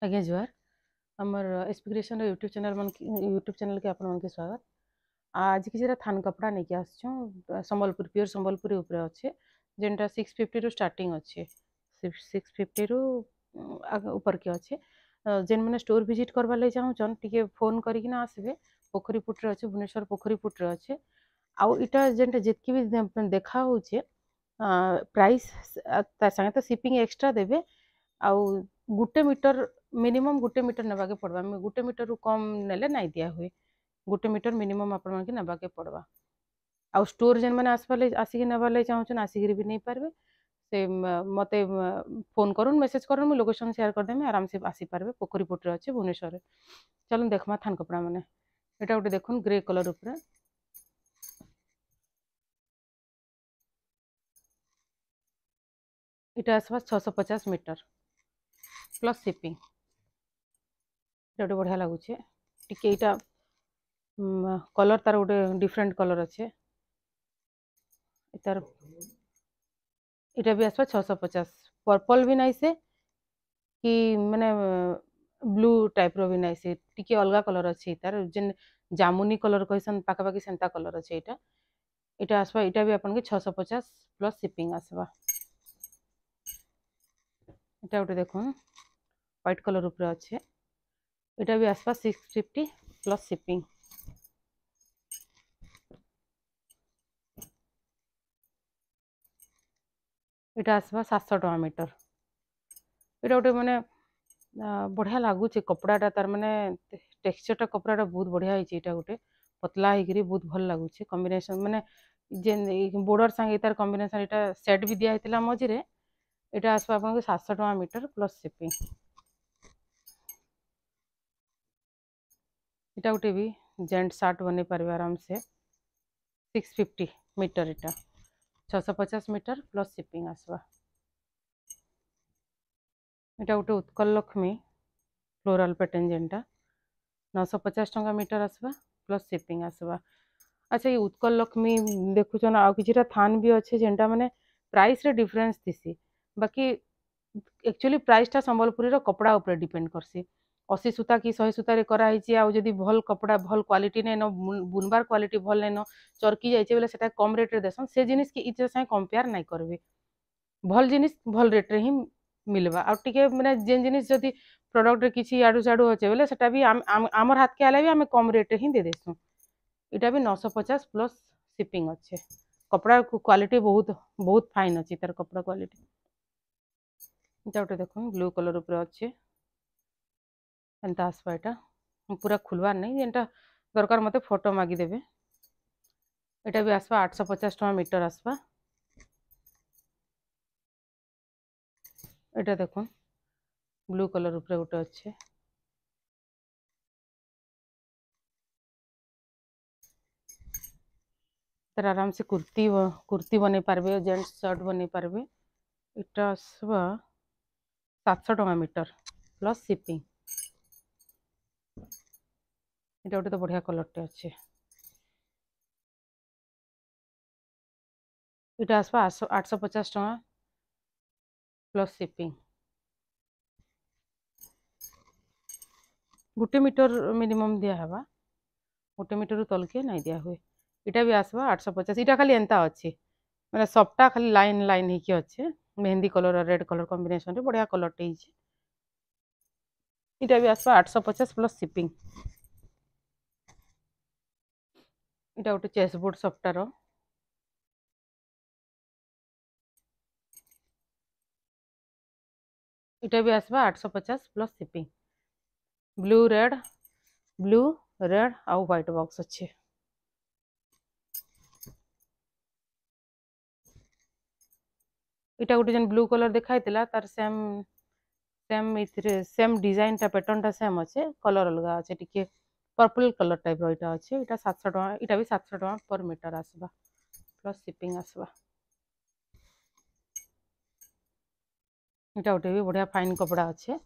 आज्ञा जुआर आमर एस्पिरेशन यूट्यूब चैनल के आपण के स्वागत। आज किसी थान कपड़ा नहीं आसचुँ संबलपुर प्योर संबलपुरी उपरे अच्छे जेनटा 650 रु स्टार्टिंग अच्छे 650 रु ऊपर के अच्छे जेन मैंने स्टोर विजिट करवा लगे चाहून टिके फोन करना आसबे। पोखरीपुटर अच्छे भुवनेश्वर पोखरीपुटर अच्छे आउ इटा जेनटा जितकी भी देखा होचे प्राइस संगे तो शिपिंग एक्स्ट्रा देबे आउ गुटे मीटर मिनिमम गुटे मीटर नबाके पड़वा गुटे मीटर रु कम नेले नाई दिया हुए गुटे मीटर मिनिमम आपण मानके नबाके पड़वा आउ स्टोर जेन मैंने आसिक नबार लगे चाहून आसिक भी नहीं पारबे से मते फोन करूँ मेसेज करूँ मुझे लोकेशन शेयर करदेमी आराम से आसी पारबे। पोखरीपुटर अच्छे भुवनेश्वर चलो देखमा थान कपड़ा मैंने एटा गोटे देखुन ग्रे कलर उपरे इटा आसवा 650 मीटर प्लस शिपिंग गोटे बढ़िया लगुचे टिके इटा कलर तार गोटे डिफरेंट कलर अच्छे तार इटा भी आसवा 650 पर्पल भी नाई से कि माने ब्लू टाइप रो भी नाई से टिके अलगा कलर अच्छे तार जेन जामुनी कलर कहसन पाखापाखि सेंता कलर अच्छे इटा इटा आसवा इटा भी आपन के 650 प्लस शिपिंग आसवा। इटा गोटे देखुन व्हाइट कलर ऊपर अच्छे इटा भी आसवा 650 प्लस शिपिंग इटा आसवा 700 टका मीटर इटा गोटे माने बढ़िया लगुच कपड़ाटा तार माने टेक्सचरटा कपड़ाटा बहुत बढ़िया है गोटे पतला होकर बहुत भल लगुच कॉम्बिनेशन माने जेन बॉर्डर संगे तार कॉम्बिनेशन इटा सेट भी दिया होता मझे इटा आसवा आपन 700 टका मीटर प्लस शिपिंग इटा गोटे भी जेंट सार्ट बन पारे आराम से 650 मीटर इटा 650 मीटर प्लस शिपिंग आसवा। इटा गोटे उत्कल लक्ष्मी फ्लोराल पैटर्न जेनटा 950 टका मीटर आसवा प्लस शिपिंग आसवा। अच्छा ये उत्कल लक्ष्मी देखुन आ कि थान भी अच्छे जेनटा माने प्राइस रे डिफरेंस थी बाकी एक्चुअली प्राइसटा संबलपुरी रो कपड़ा ऊपर डिपेंड करसी 80 सूता कि 100 सूतार कराई आदि भल कपड़ा भल क्वालिटी नहीं न बुनबार क्वालिटी भल नहीं न चरकी जाइए बोले से कम रेट रे देसन से जिनिस कि इतर संगे कंपेयर नहीं करबे भल जिनिस भल रेट रे ही मिलवा आ टिके माने जेन जिनिस जदी प्रोडक्ट रे किछि आडू साडू होचे बोले सेटा भी आमर हाथ के आले भी आमे कम रेट रे ही दे देसु। इटा भी 950 प्लस शिपिंग अच्छे कपड़ा क्वालिटी बहुत बहुत फाइन अच्छी तार कपड़ा क्वालिटी इटा गोटे देखो ब्लू कलर ऊपर अच्छे एंता आसवा इटा पूरा खुलवार नहीं जेनटा दरकार मते फोटो मागिदेवे इटा भी आसवा 850 टका मीटर आसवा। इटा देखो ब्लू कलर ऊपर गोटे अच्छे तर आराम से कुर्ती बन पारबे जेंट्स शर्ट बन पारबे इटा आसवा 700 टका मीटर प्लस शिपिंग इटा गोटे तो बढ़िया कलरटे अच्छे इटा आसवा 850 टका प्लस शिपिंग गोटे मीटर मिनिमम दिया हवा गोटे मीटर तलके नहीं दिया हुए इटा भी आसवा 850 इटा खाली एंता अच्छे मैंने सबटा खाली लाइन लाइन होके अच्छे मेहंदी कलर और रेड कलर कॉम्बिनेशन रे बढ़िया कलरटे इटा भी आसवा 850 प्लस शिपिंग इटा गोटे चेसबोर्ड सफ्टार इटा भी आसवा 850 प्लस शिपिंग ब्लू रेड आउ व्हाइट बॉक्स अच्छे इटा गोटे जेन ब्लू कलर दिखाई तार सेम सेम इथिरे सेम डिजाइन टा पैटर्न टा सेम अच्छे कलर अलग अच्छे टिके पर्पल कलर टाइप रो इटा अच्छे इटा 700 टका इटा भी 700 टका पर मीटर आसवा प्लस शिपिंग आसवा। इटा गोटे भी बढ़िया फाइन कपड़ा अच्छे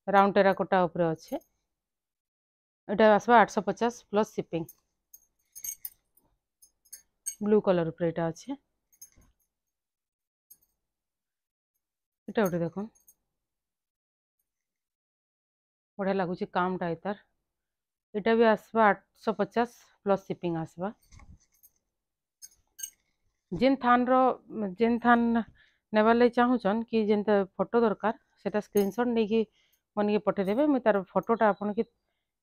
राउंड टेराकोटा ऊपर अच्छे इटा आसवा 850 प्लस शिपिंग ब्लू कलर ऊपर इटा अच्छे इटा गोटे देखो बढ़िया लगुच कामटा तार इटा भी आसवा 850 प्लस शिपिंग आसवा जेन थान नेबार लगे चाहून कि जेन फोटो दरकार से स्क्रीनशॉट नहीं कि मन के पठेदेवे मुझे तार फोटोटा आपन के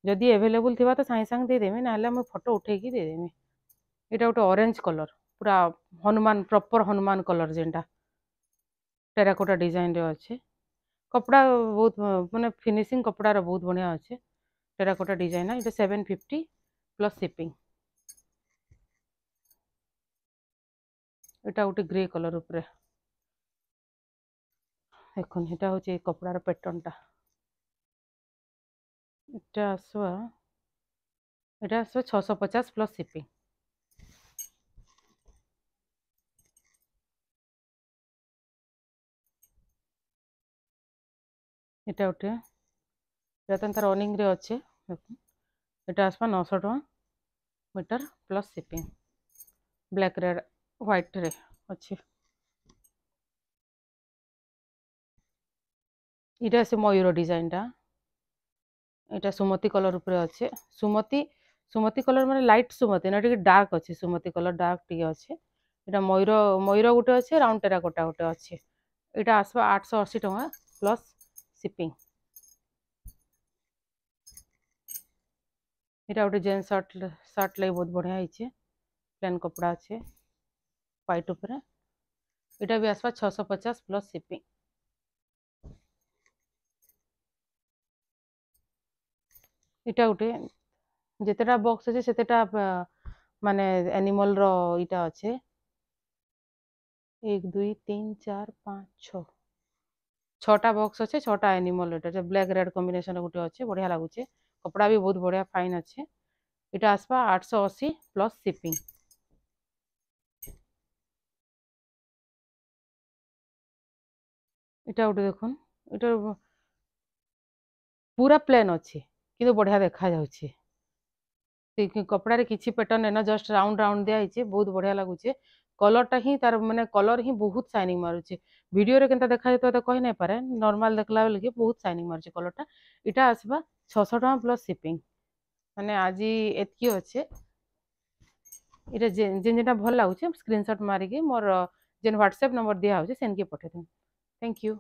जदि एभेलेबल थी तो सागे सागे देदेमी ना मुझे फोटो उठेकी देदेमी यहाँ गोटे ऑरेंज कलर पूरा हनुमान प्रॉपर हनुमान कलर जेनटा टेराकोटा डिजाइन रे अच्छे कपड़ा बहुत माने फिनिशिंग कपड़ा रो बहुत बढ़िया अच्छे टेराकोटा डिजाइन है 750 प्लस शिपिंग এটা গোटे ग्रे कलर उपरे देखो এটা হচ্ছে কপড়ার প্যাটার্নটা এটা আসবা 650 प्लस शिपिंग এটা গোटे তার রনিং রে আছে দেখুন এটা আসবা 900 টাকা metre plus shipping black red white रे अच्छे इटा से मयूर डिजाइनटा এটা সুমতি কলর উপরে আছে সুমতি কলর মানে লাইট সুমতি না টিকে ডার্ক আছে সুমতি কলর ডার্ক টিকে আছে এটা ময়ূর ময়ূর গোটে আছে রাউন্ড টেরাকোটা গোটে আছে এটা আসবা 880 টাকা প্लस शिपिंग এটা গোটে जेन शर्ट लगे बहुत बढ़िया है प्लेन कपड़ा अच्छे व्हाइट उपरे এটা भी आसवा 650 प्लस शिपिंग এটা গোटे जितेटा बॉक्स अच्छे सेतेटा माने एनिमल रो इटा अच्छे 1 2 3 4 5 6 छटा बॉक्स अच्छे छटा एनिमल एटा ब्लैक रेड कॉम्बिनेशन गोटे अच्छे बढ़िया लगुचे कपड़ा भी बहुत बढ़िया फाइन अच्छे इटा आसवा 880 प्लस शिपिंग इटा गोटे देखुन इटा पूरा प्लेन अच्छे किंतु बढ़िया देखा जाउछे कपड़ा रे किछि पैटर्न है ना जस्ट राउंड राउंड दिया है बहुत बढ़िया लगुचे कलरटा ही तार माने कलर ही बहुत शाइनिंग मारुचे वीडियो रे केनता देखा जेतो तो कहि नै पारे नॉर्मल देखला बेल के बहुत शाइनिंग मारुचे कलरटा इटा आसबा 600 टाका प्लस शिपिंग माने आज एतकी अच्छे इटा जेन जेनटा भल लगुचे स्क्रीनशॉट मारिके मोर जेन व्हाट्सएप नंबर दिया होचे सेन के पठे देम थैंक यू।